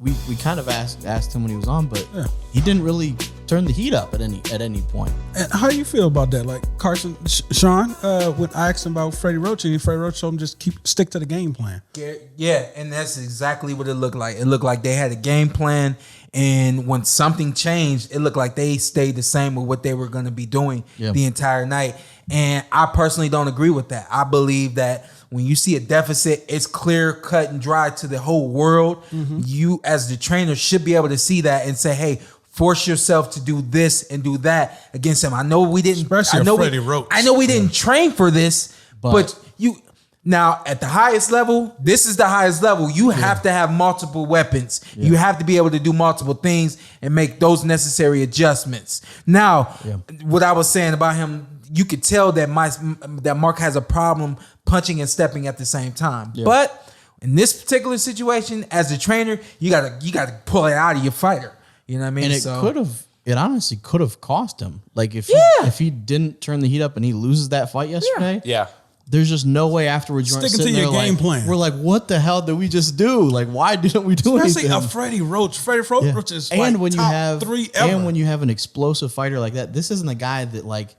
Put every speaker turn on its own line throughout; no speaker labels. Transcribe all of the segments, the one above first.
we kind of asked him when he was on, but he didn't really turn the heat up at any point.
And how do you feel about that? Like Carson, Shawn, when I asked him about Freddie Roach, and Freddie Roach told him just stick to the game plan.
Yeah, and that's exactly what it looked like. It looked like they had a game plan, and when something changed, it looked like they stayed the same with what they were going to be doing the entire night. And I personally don't agree with that. I believe that when you see a deficit, it's clear, cut, and dry to the whole world. You, as the trainer, should be able to see that and say, hey, force yourself to do this and do that against him. I know we didn't.
Especially Freddie Roach.
I know we didn't train for this, but you now at the highest level. This is the highest level. You have to have multiple weapons. You have to be able to do multiple things and make those necessary adjustments. Now, what I was saying about him, you could tell that Mark has a problem punching and stepping at the same time. But in this particular situation, as a trainer, you gotta pull it out of your fighter. You know what I mean?
And it honestly could have cost him. Like if he didn't turn the heat up and he loses that fight yesterday, there's just no way afterwards you're
sticking to your game plan.
We're like, what the hell did we just do? Like, why didn't we do anything?
Especially a Freddie Roach. Freddie Roach is
and
like
when
top
you have
3 ever.
And when you have an explosive fighter like that, this isn't a guy that like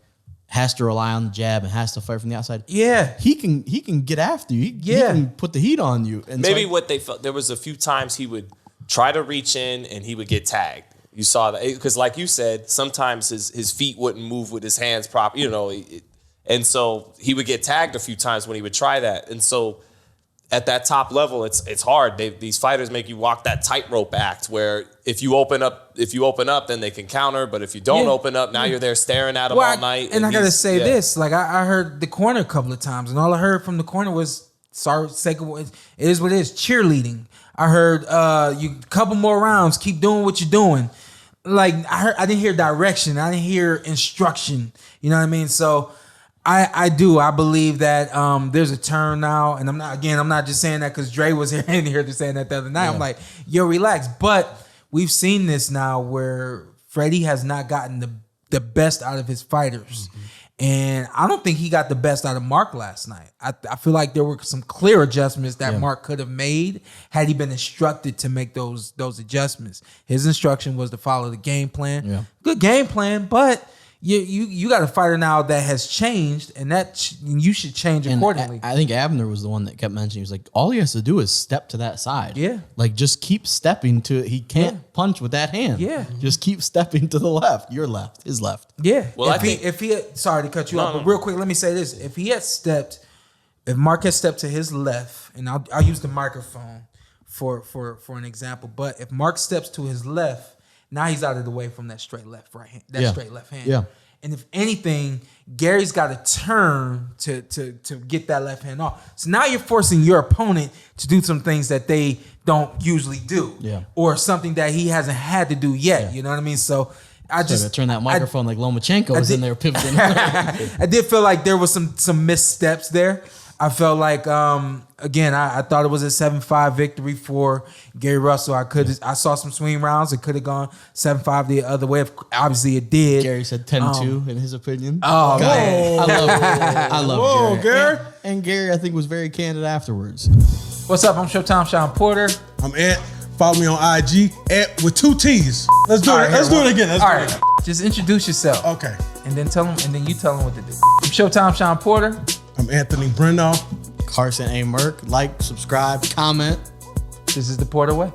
has to rely on the jab and has to fight from the outside. He can get after you. He can put the heat on you. And
maybe what they felt, there was a few times he would try to reach in and he would get tagged. You saw that because, like you said, sometimes his feet wouldn't move with his hands properly, and so he would get tagged a few times when he would try that. And so at that top level, it's hard. These fighters make you walk that tightrope act where if you open up, then they can counter. But if you don't open up, now you're there staring at them all night.
And I gotta say this, like I heard the corner a couple of times, and all I heard from the corner was, sorry, sake of it is what it is, cheerleading. I heard you couple more rounds, keep doing what you're doing. Like I didn't hear direction, I didn't hear instruction. You know what I mean? So I believe that there's a turn now, and I'm not just saying that because Dre was here in here saying that the other night. I'm like, yo, relax. But we've seen this now where Freddie has not gotten the best out of his fighters. And I don't think he got the best out of Mark last night. I feel like there were some clear adjustments that Mark could have made had he been instructed to make those adjustments. His instruction was to follow the game plan. Good game plan, but you got a fighter now that has changed, and that you should change accordingly.
I think Abner was the one that kept mentioning, he was like, all he has to do is step to that side. Like just keep stepping to it. He can't punch with that hand. Just keep stepping to the left. Your left, his left.
Well, if he had, sorry to cut you off, but real quick, let me say this. If Mark had stepped to his left, and I'll use the microphone for an example, but if Mark steps to his left, now he's out of the way from that straight left hand. Straight left hand. And if anything, Gary's got to turn to get that left hand off. So now you're forcing your opponent to do some things that they don't usually do. Or something that he hasn't had to do yet. You know what I mean? So I just
turn that microphone like Lomachenko was in there pivoting.
I did feel like there was some missteps there. I felt like again, I thought it was a 7-5 victory for Gary Russell. I saw some swing rounds. It could have gone 7-5 the other way. Obviously, it did.
Gary said 10-2 in his opinion.
Oh man,
I love
Gary.
And Gary, I think, was very candid afterwards.
What's up? I'm Showtime Shawn Porter.
I'm Ed. Follow me on IG with 2 T's. Let's do it. Let's do it again.
All right. Just introduce yourself.
Okay.
And then you tell them what to do. I'm Showtime Shawn Porter.
I'm Anthony Brenagh.
Carson A. Merk. Like, subscribe, comment.
This is the Porter Way.